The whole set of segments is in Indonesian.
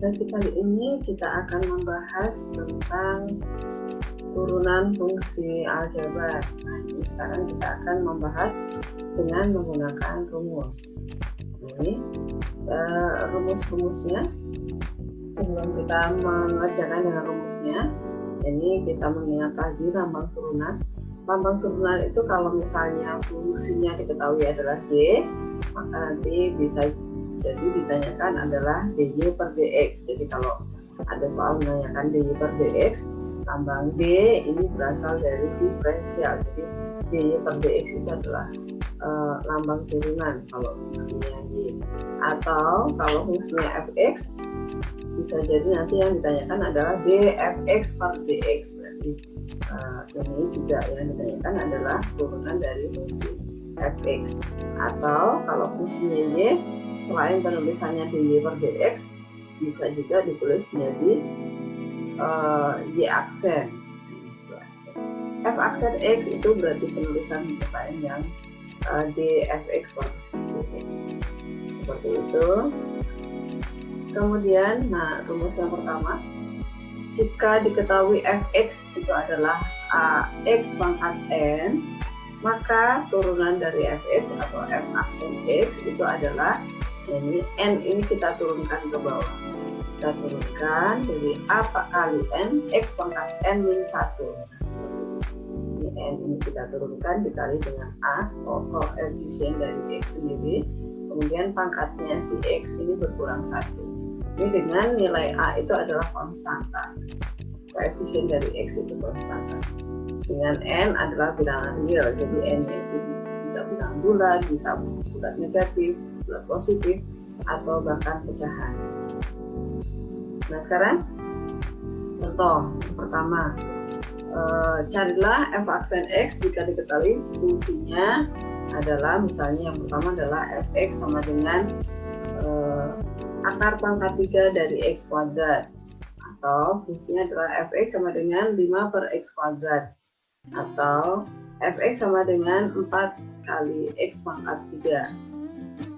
Sesi kali ini kita akan membahas tentang turunan fungsi aljabar. Nah, ini sekarang kita akan membahas dengan menggunakan rumus. Ini rumus-rumusnya. Sebelum kita mengerjakan dengan rumusnya, ini kita mengingat lagi lambang turunan. Lambang turunan itu kalau misalnya fungsinya diketahui adalah Y, maka nanti bisa jadi ditanyakan adalah dy per dx. Jadi kalau ada soal menanyakan dy per dx, lambang D ini berasal dari diferensial. Jadi dy per dx itu adalah lambang turunan kalau fungsinya y. Atau kalau fungsinya fx, bisa jadi nanti yang ditanyakan adalah dfx per dx. Berarti ini juga yang ditanyakan adalah turunan dari fungsi fx. Atau kalau fungsinya y, selain penulisannya dy per dx, bisa juga ditulis menjadi y aksen. F aksen x itu berarti penulisan lain yang dfx per dx. Seperti itu. Kemudian, rumus yang pertama, jika diketahui fx itu adalah ax pangkat n, maka turunan dari fx atau f aksen x itu adalah ini n ini kita turunkan ke bawah. Kita turunkan dari a kali n x pangkat n min 1. Ini n ini kita turunkan dikali dengan a, koefisien dari x sendiri. Kemudian pangkatnya si x ini berkurang 1. Ini dengan nilai a itu adalah konstanta. Koefisien dari x itu konstanta. Dengan n adalah bilangan real, jadi n itu bisa bilang bulat, bisa bulat negatif, bulat positif, atau bahkan pecahan. Nah, sekarang contoh pertama, carilah f aksen x jika diketahui fungsinya adalah, misalnya yang pertama adalah fx sama dengan akar pangkat 3 dari x kuadrat, atau fungsinya adalah fx sama dengan 5 per x kuadrat, atau fx sama dengan 4 kali x pangkat 3,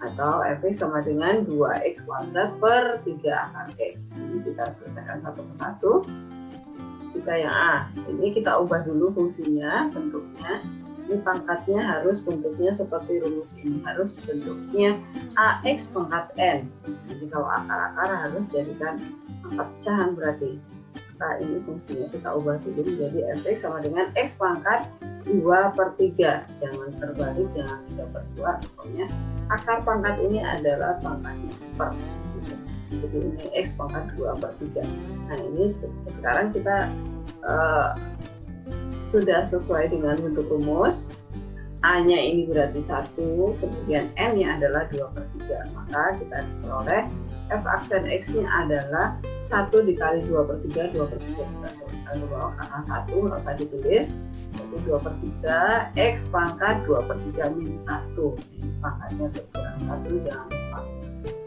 atau fx sama dengan 2x kuadrat per 3 akar x. Ini kita selesaikan satu persatu. Jika yang A, ini kita ubah dulu fungsinya, bentuknya. Ini pangkatnya harus bentuknya seperti rumus ini, harus bentuknya ax pangkat n. Jadi kalau akar-akar harus jadikan angka pecahan berarti. Nah, ini fungsinya kita ubah dulu menjadi fx sama dengan x pangkat 2 per 3. Jangan terbalik, jangan 3 per 2. Pokoknya akar pangkat ini adalah pangkatnya seper. Jadi ini x pangkat 2 per 3. Nah, ini sekarang kita sudah sesuai dengan bentuk rumus. A-nya ini berarti 1, kemudian n-nya adalah 2 per 3. Maka kita peroleh f aksen x-nya adalah 1 dikali 2 per 3, 2 per 3 kita turunkan ke bawah karena 1 nggak usah ditulis. Jadi 2 per 3, x pangkat 2 per 3 min 1. Ini pangkatnya berkurang 1, jangan lupa.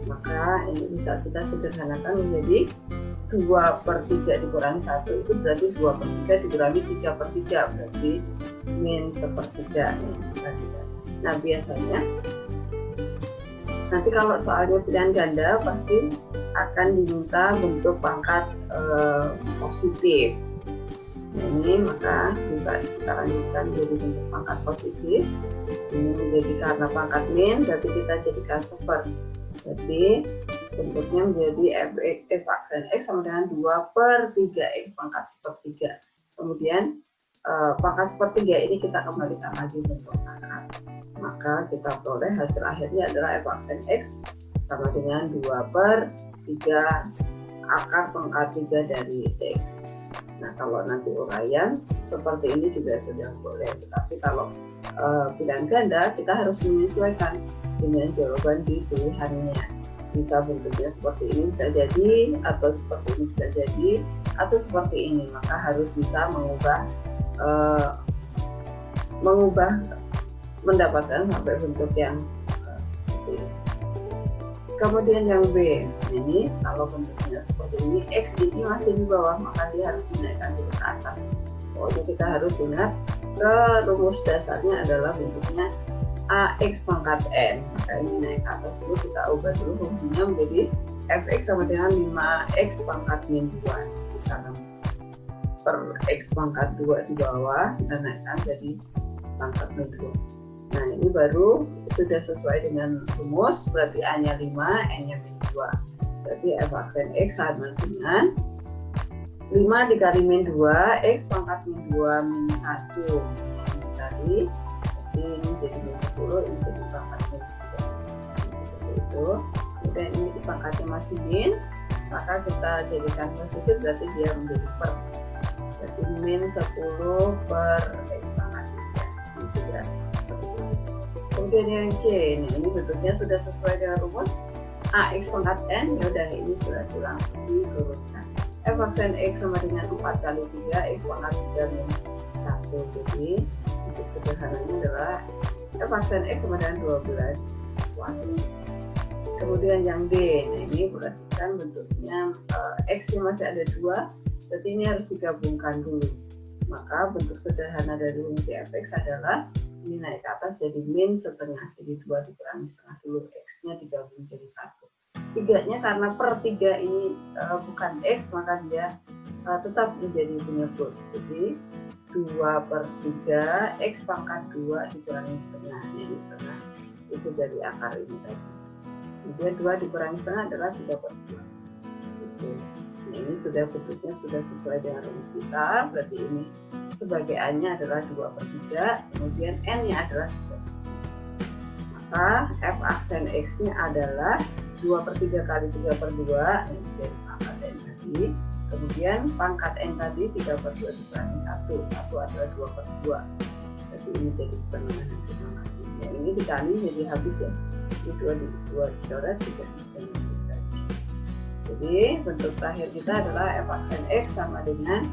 Maka ini bisa kita sederhanakan menjadi 2 per 3 dikurangi 1 itu berarti 2 per 3 dikurangi 3 per 3, berarti min 1/3. Nah, biasanya nanti kalau soalnya pilihan ganda pasti akan diminta bentuk pangkat positif. Nah, ini maka bisa kita lanjutkan jadi bentuk pangkat positif. Ini menjadi karena pangkat min, berarti kita jadikan seper. Jadi bentuknya menjadi f aksen x sama dengan 2 per 3x pangkat sepertiga. Kemudian pangkat sepertiga ini kita kembalikan lagi bentuk akar. Maka kita peroleh hasil akhirnya adalah f aksen x sama dengan 2 per 3 akar pangkat 3 dari x. Nah, kalau nanti uraian seperti ini juga sudah boleh. Tetapi kalau pilihan ganda kita harus menyesuaikan dengan jawaban di pilihannya. Bisa bentuknya seperti ini bisa jadi, atau seperti ini bisa jadi, atau seperti ini. Maka harus bisa mengubah mendapatkan sampai bentuk yang seperti ini. Kemudian yang B, ini kalau bentuknya seperti ini, x ini masih di bawah, maka dia harus dinaikkan ke atas. Pokoknya kita harus ingat ke rumus dasarnya adalah bentuknya ax pangkat n. Maka ini naik ke atas dulu, kita ubah dulu fungsinya menjadi fx sama dengan 5x pangkat min 2. Karena per x pangkat 2 di bawah kita naikkan jadi pangkat min 2. Nah ini baru sudah sesuai dengan rumus, berarti A nya 5, N nya min 2. Berarti f aksen x sama dengan 5 dikali min 2, x pangkat min 2 min 1 dikali, ini jadi min 10, ini jadi pangkat min 3. Seperti itu. Kemudian ini pangkatnya masih min, maka kita jadikan positif, berarti dia menjadi per. Berarti min 10 per x pangkat 3. Ini sudah selesai. Kemudian yang C, nah ini bentuknya sudah sesuai dengan rumus ax pangkat n, yaudah ini berarti langsung diturunkan. F aksen x sama dengan 4 kali 3, x pangkat 3 min 1. Jadi untuk sederhananya adalah f aksen x sama dengan 12. Kemudian yang D, nah ini perhatikan bentuknya x nya masih ada 2, berarti ini harus digabungkan dulu. Maka bentuk sederhana dari rumus fx adalah ini naik ke atas jadi min setengah, jadi 2 dikurangi setengah dulu, x nya digabung jadi 1. 3 nya karena per 3 ini bukan x, maka dia tetap menjadi penyebut, jadi 2 per 3 x pangkat 2 dikurangi setengah, jadi setengah itu dari akar ini tadi. Kemudian 2 dikurangi setengah adalah 3 per 2. Gitu. Nah, ini sudah bentuknya sudah sesuai dengan rumus kita, berarti ini sebagai A nya adalah 2 per 3, kemudian N nya adalah 3. Maka F aksen X nya adalah 2 per 3 kali 3 per 2, ini jadi pangkat N tadi. Kemudian pangkat N tadi 3 per 2 dikurangi 1, 1 adalah 2 per 2. Jadi ini jadi setengah nanti. Yang ini dikali jadi habis ya. Ini 2 dicoret, 3 setengah. Jadi bentuk terakhir kita adalah F aksen X sama dengan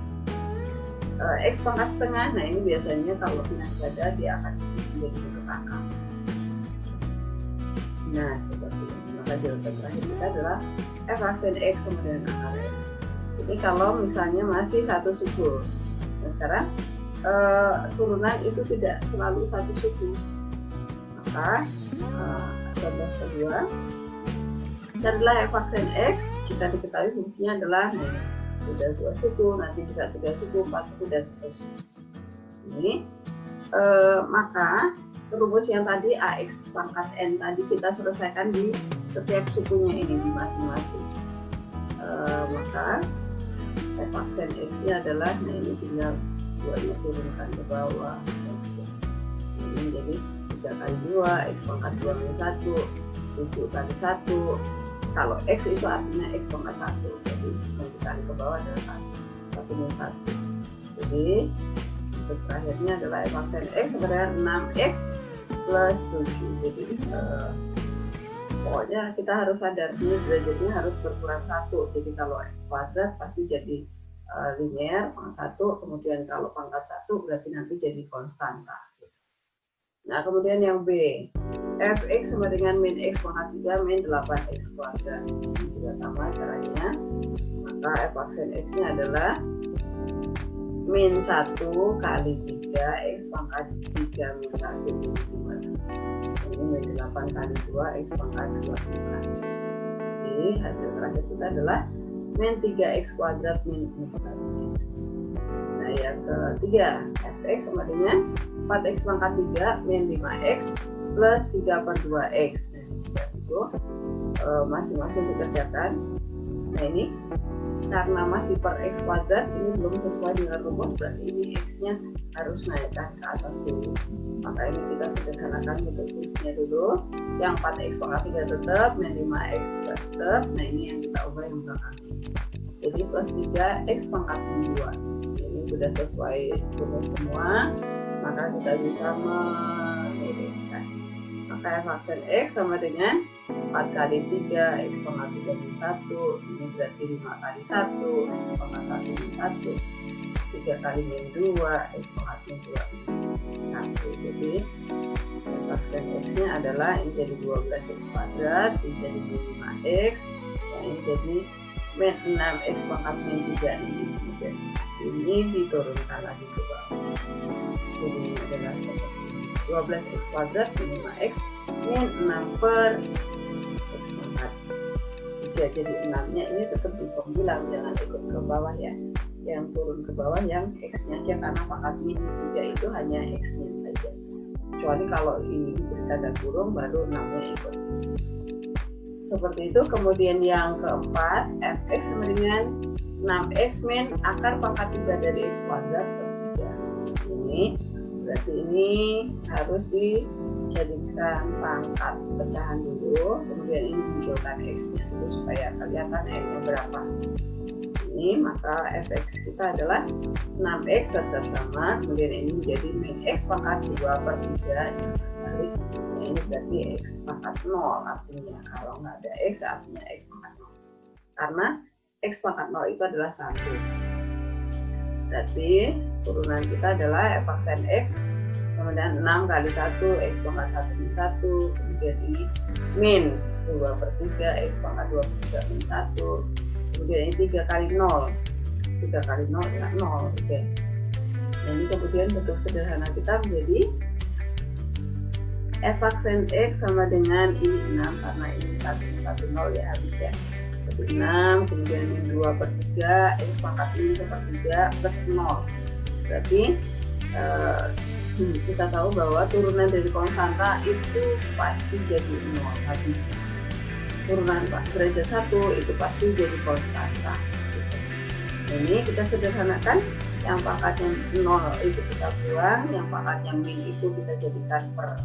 X pangkat setengah. Nah ini biasanya kalau pindah ganda dia akan menjadi bentuk angka. Nah seperti ini. Maka jawaban terakhir kita adalah F aksen X sama dengan akar X. Jadi kalau misalnya masih satu suku, nah sekarang turunan itu tidak selalu satu suku. Maka contoh kedua adalah F aksen X jika diketahui fungsinya adalah sudah 2 suku, nanti bisa 3 suku, 4 suku, dan seterusnya. Ini maka rumus yang tadi AX pangkat N tadi kita selesaikan di setiap sukunya ini di masing-masing. Maka F aksen X nya adalah, nah ini tinggal 2 nya turunkan ke bawah. Ini jadi 3 kali 2, X pangkat 2 min 1, 7 kali 1. Kalau X itu artinya X pangkat 1, jadi dikali ke bawah adalah 1 min 1. Jadi untuk terakhirnya adalah F aksen X sama dengan 6X plus 7. Jadi pokoknya kita harus sadar ini derajatnya harus berkurang 1. Jadi kalau X kuadrat pasti jadi linear pangkat 1, kemudian kalau pangkat 1 berarti nanti jadi konstanta. Nah kemudian yang B, fx sama dengan min x pangkat 3 min 8x kuadrat. Ini juga sama caranya. Maka f aksen x nya adalah min 1 kali 3 x pangkat 3 min 1. Ini min 8 kali 2 x pangkat 2 min 1. Jadi hasil terakhir kita adalah min 3x kuadrat min 14x. Nah yang ketiga, fx sama dengan 4x pangkat 3 min 5x plus 3 per 2x. Nah ini itu masing-masing dikerjakan. Nah ini karena masih per x kuadrat, ini belum sesuai dengan rumus, berarti ini x nya harus naikkan ke atas dulu. Maka ini kita sederhanakan bentuk fungsinya dulu. Yang 4x pangkat 3 tetap, min 5x juga tetap. Nah ini yang kita ubah yang belakang. Jadi plus 3x pangkat 2. Ini sudah sesuai rumus semua. Maka kita bisa menurunkan. Maka F aksen X sama dengan 4 kali 3 X pangkat 3 min 1. Ini berarti 5 kali 1 X pangkat 1 min 1. 3 kali min 2 X pangkat min 2 min 1. Jadi F aksen X nya adalah ini jadi 12X kuadrat, ini jadi 5X, ini jadi min 6X pangkat min 3 ini. Kemudian ini diturunkan lagi ke bawah. Jadi ini adalah seperti ini. 12x kuadrat min 5x min 6 per x pangkat 3. 3 jadi 6-nya ini tetap dibilang, jangan ikut ke bawah ya, yang turun ke bawah yang X-nya aja, karena pangkat min 3 itu hanya X-nya saja, kecuali kalau ini diberi tanda kurung baru 6-nya ikut. Seperti itu. Kemudian yang keempat, fx sama dengan 6x min akar pangkat 3 dari x kuadrat plus 3. Ini berarti ini harus dijadikan pangkat pecahan dulu, kemudian ini munculkan x-nya dulu supaya kelihatan x-nya berapa. Ini maka fx kita adalah 6x tetap sama, kemudian ini menjadi min x pangkat 2 per 3 yang terbalik. Ini berarti x pangkat 0, artinya kalau nggak ada x artinya x pangkat 0, karena x pangkat 0 itu adalah 1. Berarti turunan kita adalah f aksen x, kemudian 6 kali 1 x pangkat 1 min 1, kemudian ini min 2 per 3 x pangkat 2 per 3 min 1, kemudian ini 3 kali 0, 3 kali 0 ya 0. Oke. Nah, ini kemudian bentuk sederhana kita menjadi f aksen x sama dengan ini 6, karena ini 1 0 ya habis ya. Jadi 6, kemudian ini 2 per 3, x pangkat ini per 3 plus 0. Berarti kita tahu bahwa turunan dari konstanta itu pasti jadi 0 habis. Turunan derajat 1 itu pasti jadi konstanta. Ini kita sederhanakan, yang pangkatnya 0 itu kita buang, yang pangkatnya min itu kita jadikan per.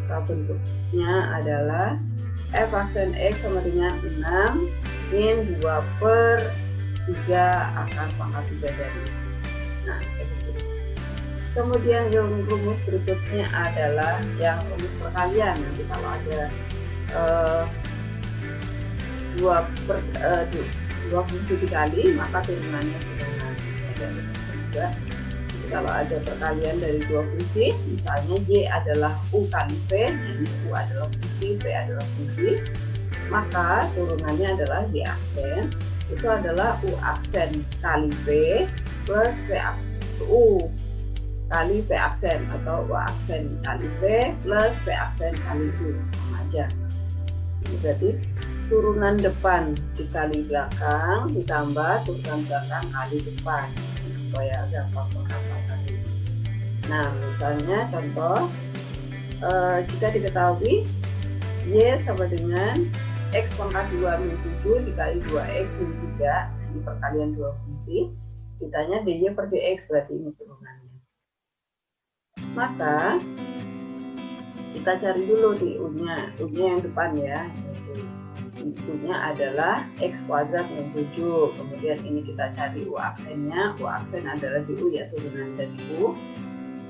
Maka bentuknya adalah f aksen x sama dengan 6 min 2 per 3 akar pangkat 3 dari. Nah, gitu. Kemudian yang rumus berikutnya adalah yang rumus perkalian. Nanti kalau ada dua fungsi dikali, maka turunannya juga. Kalau ada perkalian dari dua fungsi, misalnya y adalah u kali v, jadi u adalah fungsi, v adalah fungsi, maka turunannya adalah y aksen, itu adalah u aksen kali v plus v aksen, u kali v aksen, atau u aksen kali v plus v aksen kali u, sama aja. Ini berarti turunan depan dikali belakang ditambah turunan belakang kali depan, supaya gampang menghafal tadi. Nah, misalnya contoh, jika diketahui y sama dengan x pangkat 2 min 7 dikali 2x min 3, ini perkalian dua fungsi, ditanya dy per dx, berarti ini turunannya. Maka kita cari dulu di u-nya yang depan ya. U-nya adalah x kuadrat min 7, kemudian ini kita cari u aksennya, u aksen adalah du ya, turunan dari u.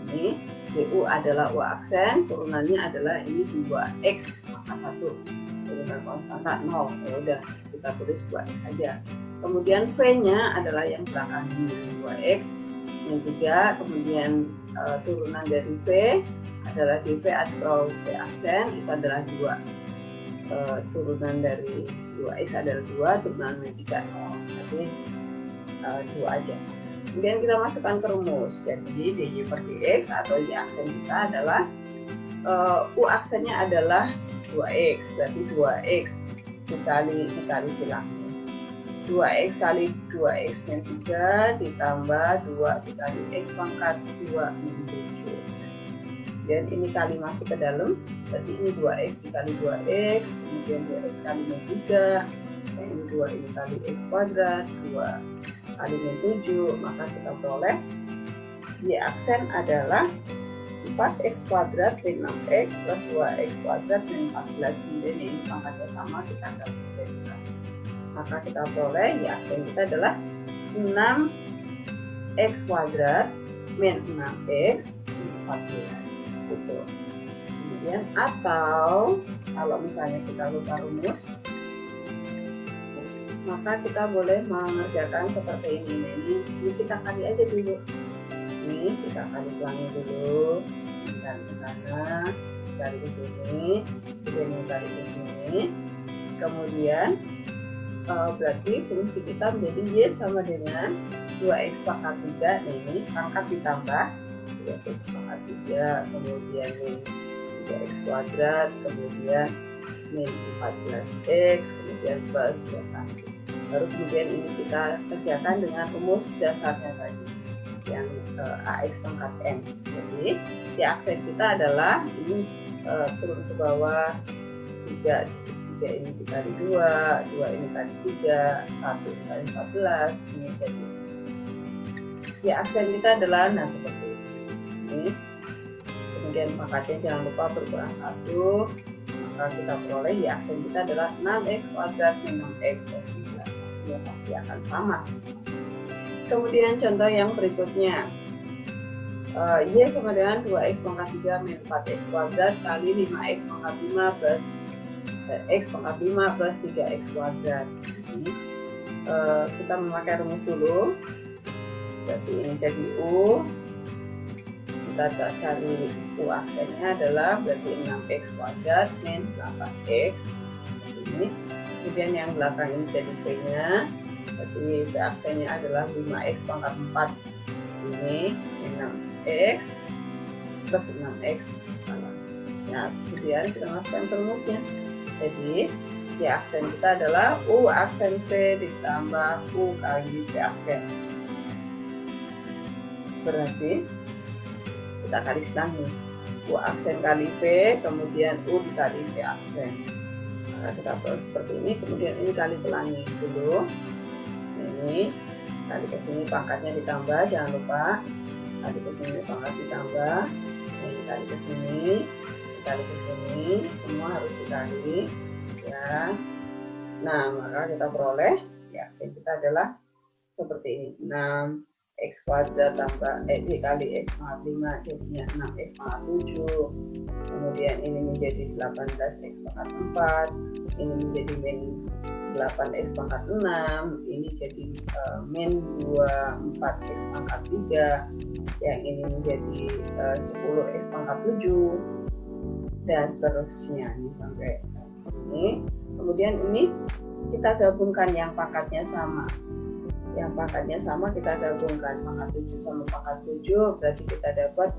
Ini du adalah u aksen, turunannya adalah ini 2x maka 1, turunan konstanta 0, ya udah kita tulis 2x saja. Kemudian v-nya adalah yang belakangnya 2x min 3, kemudian turunan dari v adalah dv atau v aksen, itu adalah 2. Turunan dari 2x adalah 2, turunan dari 3 0, jadi 2 aja. Kemudian kita masukkan ke rumus, jadi dy per dx atau y aksen kita adalah u aksennya adalah 2x, berarti 2x dikali silangnya, 2x kali 2x min 3 ditambah 2 dikali x pangkat 2 min 7. Dan ini kali masuk ke dalam, berarti ini 2x dikali 2x, kemudian 2x kali min 3, dan ini 2 ini kali x kuadrat, 2 kali min 7, maka kita peroleh y aksen adalah 4x kuadrat min 6x plus 2x kuadrat min 14, kemudian ini pangkatnya sama, kita anggap menjadi 1. Maka kita peroleh y aksen kita adalah 6x kuadrat min 6x min 14. Gitu. Kemudian atau kalau misalnya kita lupa rumus, maka kita boleh mengerjakan seperti ini kita kali aja dulu, ini kita kali pelangi dulu, dan ke sana, dari ke sini, kemudian dari ke sini, kemudian berarti fungsi kita menjadi y sama dengan 2x pangkat 3, ini pangkat ditambah 2x pangkat 3, kemudian ini 3x kuadrat, kemudian min 14x kemudian plus 21. Baru kemudian ini kita kerjakan dengan rumus dasarnya tadi yang AX pangkat N. Jadi di aksen kita adalah ini turun ke bawah 3 ini dikali 2 ini kali 3, 1 dikali 14, ini jadi ya aksen kita adalah seperti ini. Kemudian pangkatnya jangan lupa berkurang 1, maka kita peroleh ya aksen kita adalah 6x kuadrat min 6x plus 13, hasilnya pasti akan sama. Kemudian contoh yang berikutnya, Y sama dengan 2x pangkat 3 min 4x kuadrat kali 5x pangkat 5 plus x pangkat 5 plus 3x kuadrat. Ini kita memakai rumus dulu. Berarti ini jadi U. Kita cari U aksennya adalah berarti 6x kuadrat min 8x. Ini. Kemudian yang belakang ini jadi V-nya. Berarti V aksennya adalah 5x pangkat 4. Ini 6x plus 6x. Nah, kemudian kita masukkan rumusnya. Jadi ya aksen kita adalah U aksen V ditambah U kali V aksen. Berarti kita kali selang nih, U aksen kali V kemudian U dikali V aksen. Maka kita perlu seperti ini, kemudian ini kali pelangi dulu. Ini kali ke sini pangkatnya ditambah, jangan lupa kali ke sini pangkat ditambah, ini kali ke sini, dikali ke sini, semua harus dikali ya. Nah, maka kita peroleh ya aksen kita adalah seperti ini, 6x kuadrat tambah dikali x pangkat 5 jadinya 6x pangkat 7, kemudian ini menjadi 18x pangkat 4, ini menjadi min 8x pangkat 6, ini jadi min 24x pangkat 3, yang ini menjadi 10x pangkat 7, dan seterusnya ini sampai ini. Kemudian ini kita gabungkan yang pangkatnya sama. Yang pangkatnya sama kita gabungkan pangkat 7 sama pangkat 7, berarti kita dapat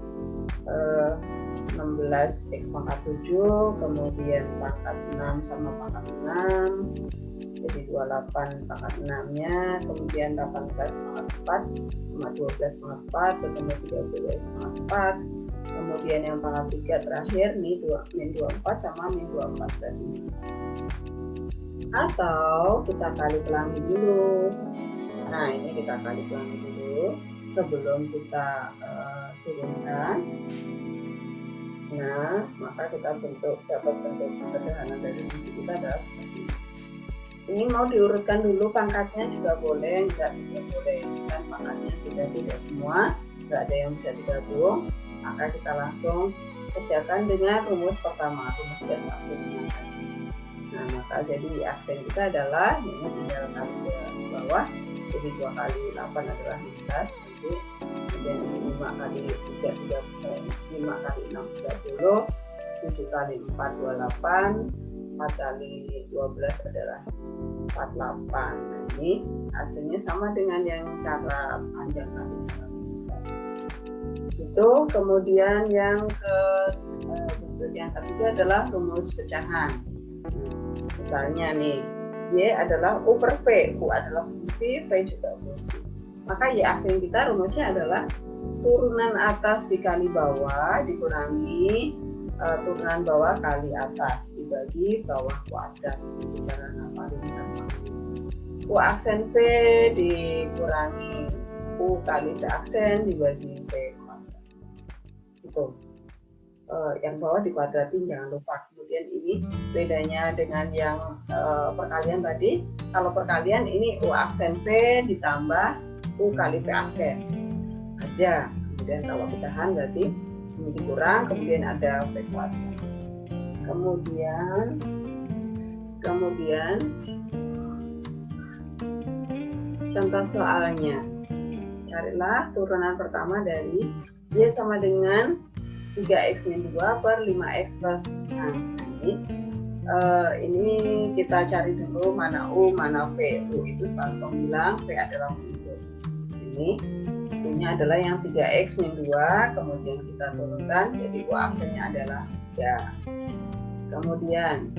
16x pangkat 7, kemudian pangkat 6 sama pangkat 6 jadi 28 pangkat 6 nya, kemudian 18 pangkat 4 sama 12 pangkat 4 ketemu 32 pangkat 4, kemudian yang pangkat 3 terakhir nih min 24 sama min 24 tadi. Atau kita kali pelangi dulu. Nah, ini kita kali pelangi dulu sebelum kita turunkan. Nah, maka kita dapat bentuk sederhana dari fungsi kita adalah seperti ini. Ini mau diurutkan dulu pangkatnya juga boleh, enggak juga boleh. Dan pangkatnya sudah tidak semua, enggak ada yang bisa digabung. Maka kita langsung kerjakan dengan rumus pertama, rumus dasar. Nah, maka jadi aksen kita adalah ini tinggal kali ke bawah, jadi 2 kali 8 adalah 15, nanti kemudian 5 kali 3 5 kali 6 30, 7 kali 4 28, 4 kali 12 adalah 48. Nah, ini hasilnya sama dengan yang cara panjang tadi, cara besar. Itu kemudian yang bentuk yang ketiga adalah rumus pecahan. Misalnya nih, Y adalah U per V, U adalah fungsi, V juga fungsi. Maka Y aksen kita rumusnya adalah turunan atas dikali bawah dikurangi turunan bawah kali atas dibagi bawah kuadrat. Itu cara paling gampang. U aksen V dikurangi U kali V aksen dibagi V kuadrat. Itu. Yang bawah dikuadratin jangan lupa. Kemudian ini bedanya dengan yang perkalian tadi. Kalau perkalian ini U aksen V ditambah U kali V aksen aja. Kemudian kalau pecahan berarti ini dikurang, kemudian ada V kuadrat. Kemudian contoh soalnya, carilah turunan pertama dari Y sama dengan 3x min 2 per 5x plus 6. Ini kita cari dulu mana U, mana V. U itu selalu bilang, V adalah mundur. Ini U-nya adalah yang 3x min 2, kemudian kita turunkan, jadi U aksennya adalah 3. Kemudian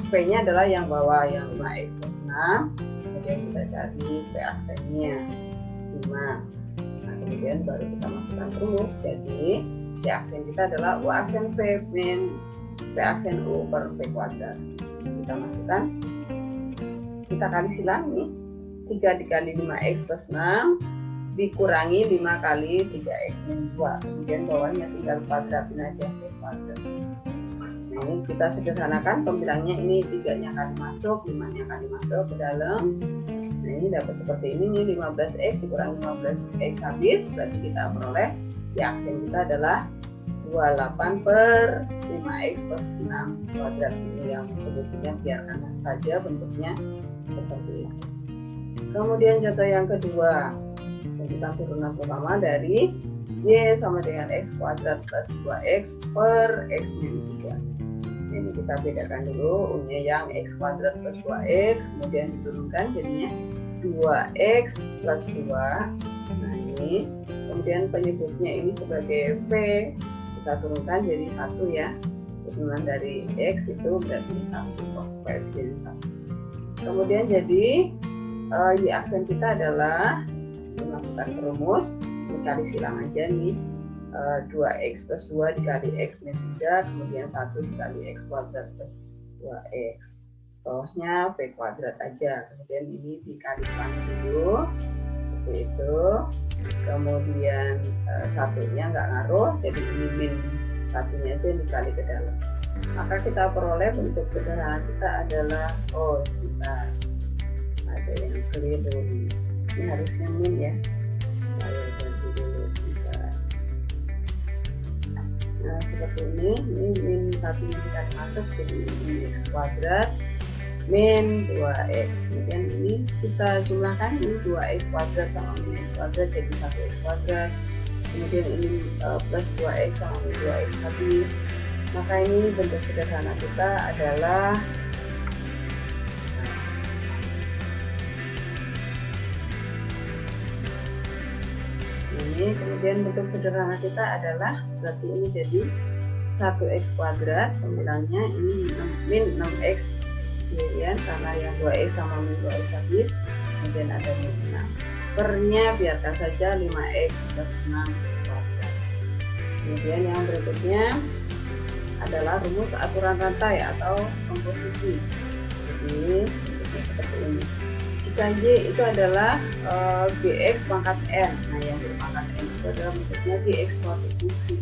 P-nya adalah yang bawah, yang 5x plus 6. Kemudian kita cari P aksennya 5. Nah, kemudian baru kita masukkan rumus. Jadi P aksen kita adalah U aksen P min P aksen U per P kuadrat. Kita masukkan, kita kali silang nih. 3 dikali 5x plus 6 dikurangi 5 kali 3x min 2. Kemudian bawahnya tinggal kuadratin aja P kuadrat. Nah, ini kita sederhanakan, pembilangnya ini 3-nya kali masuk, 5-nya kali masuk ke dalam. Nah, ini dapat seperti ini nih, 15x dikurangi 15x habis, berarti kita peroleh di aksen kita adalah 28 per 5x plus 6 kuadrat. Ini yang bentuknya biarkan saja bentuknya seperti ini. Kemudian contoh yang kedua, kita turunan pertama dari y sama dengan x kuadrat plus 2x per x min 3. Ini kita bedakan dulu, u-nya yang x kuadrat plus 2x, kemudian diturunkan jadinya 2x plus 2. Nah ini, kemudian penyebutnya ini sebagai p, kita turunkan jadi 1 ya. Turunan dari x itu berarti 1, p jadi 1. Kemudian jadi y aksen kita adalah dimasukkan ke rumus, dikali silang aja nih, 2x plus 2 dikali x min 3, kemudian 1 dikali x kuadrat plus 2x. Bawahnya p kuadrat aja, kemudian ini dikalikan dulu seperti itu. Kemudian satunya nggak ngaruh, jadi ini min satunya aja dikali ke dalam. Maka kita peroleh bentuk sederhana kita adalah, sebentar, ada yang keliru, ini harusnya min ya, saya ganti dulu sebentar. Nah seperti ini min 1 kita masuk jadi min x kuadrat min 2x. Kemudian ini kita jumlahkan, ini 2x kuadrat sama min x kuadrat jadi 1x kuadrat. Kemudian ini plus 2x sama min 2x habis. Maka ini bentuk sederhana kita adalah ini. Kemudian bentuk sederhana kita adalah berarti ini jadi 1x kuadrat, pembilangnya ini min 6x kemudian karena yang 2x sama min 2x habis, kemudian ada min 6. Pernya biarkan saja 5x plus 6 kuadrat. Kemudian yang berikutnya adalah rumus aturan rantai atau komposisi. Jadi seperti ini. Jika y itu adalah gx pangkat n, nah yang berpangkat n itu adalah bentuknya gx suatu fungsi,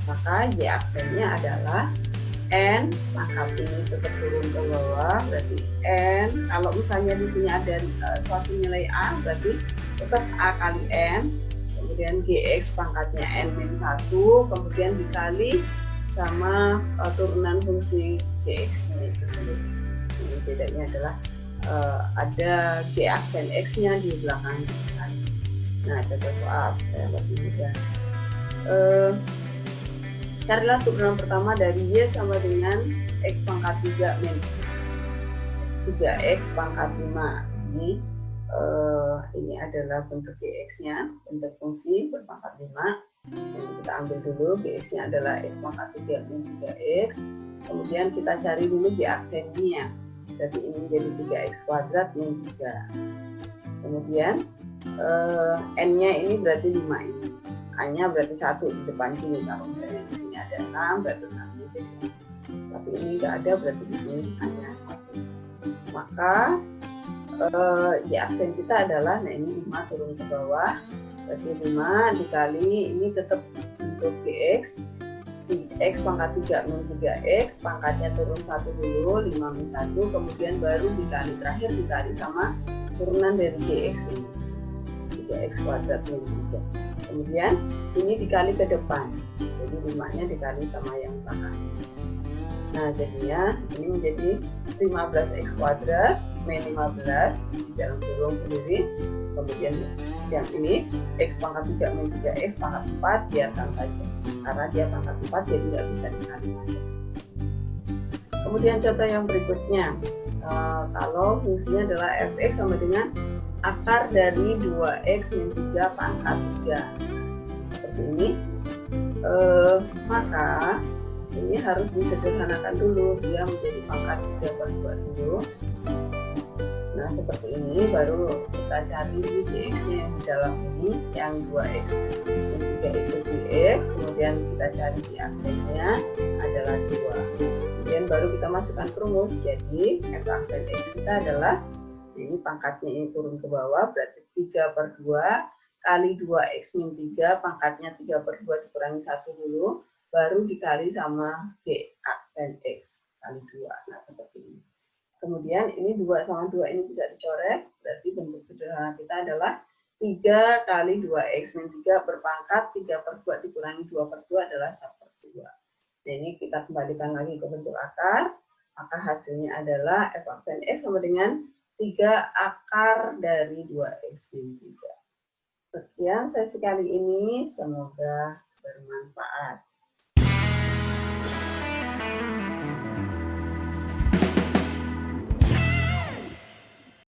maka y aksennya adalah n, pangkat ini tetap turun ke bawah, berarti n. Kalau misalnya di sini ada suatu nilai a, berarti tetap a kali n, kemudian gx pangkatnya n min 1, kemudian dikali sama turunan fungsi gx-nya itu sendiri. Ini bedanya adalah ada g aksen x-nya di belakang. Nah, contoh soal saya lebih mudah. Carilah turunan pertama dari y sama dengan x pangkat 3 min 3x pangkat 5. Ini adalah bentuk gx-nya, bentuk fungsi berpangkat 5. Jadi kita ambil dulu gx-nya adalah x pangkat 3 min 3x. Kemudian kita cari dulu g aksennya. Berarti ini menjadi 3x kuadrat min 3. Kemudian n-nya ini berarti 5 ini. A-nya berarti 1 di depan sini. Kalau misalnya di sini ada 6, berarti 6-nya jadi 5. Tapi ini enggak ada, berarti di sini hanya 1. Maka ya aksen kita adalah, nah ini 5 turun ke bawah. Berarti 5 dikali, ini tetap untuk gx. X pangkat 3 min 3x, pangkatnya turun 1 dulu, 5 min 1, kemudian baru dikali, terakhir dikali sama turunan dari gx ini, 3x kuadrat min 3. Kemudian ini dikali ke depan, jadi 5-nya dikali sama yang belakang. Nah jadinya ini menjadi 15x kuadrat min 15 di dalam kurung sendiri. Kemudian yang ini x pangkat 3 min 3x pangkat 4 biarkan saja, karena dia pangkat 4 jadi nggak bisa dikali masuk. Kemudian contoh yang berikutnya, kalau fungsinya adalah fx sama dengan akar dari 2x min 3 pangkat 3 seperti ini, maka ini harus disederhanakan dulu, dia menjadi pangkat 3/2 dulu. Nah seperti ini baru kita cari dx-nya yang di dalam ini, yang 2x min 3 itu dx, kemudian kita cari di aksennya adalah 2, kemudian baru kita masukkan ke rumus. Jadi f aksen x kita adalah, ini pangkatnya ini turun ke bawah, berarti 3/2 kali 2x min 3, pangkatnya 3/2 dikurangi 1 dulu, baru dikali sama d aksen x kali 2. Nah seperti ini. Kemudian ini 2 sama 2 ini bisa dicoret, berarti bentuk sederhana kita adalah 3 kali 2x min 3 berpangkat 3/2 dikurangi 2/2 adalah 1/2. Nah ini kita kembalikan lagi ke bentuk akar, maka hasilnya adalah f aksen x sama dengan 3 akar dari 2x min 3. Sekian sesi kali ini, semoga bermanfaat.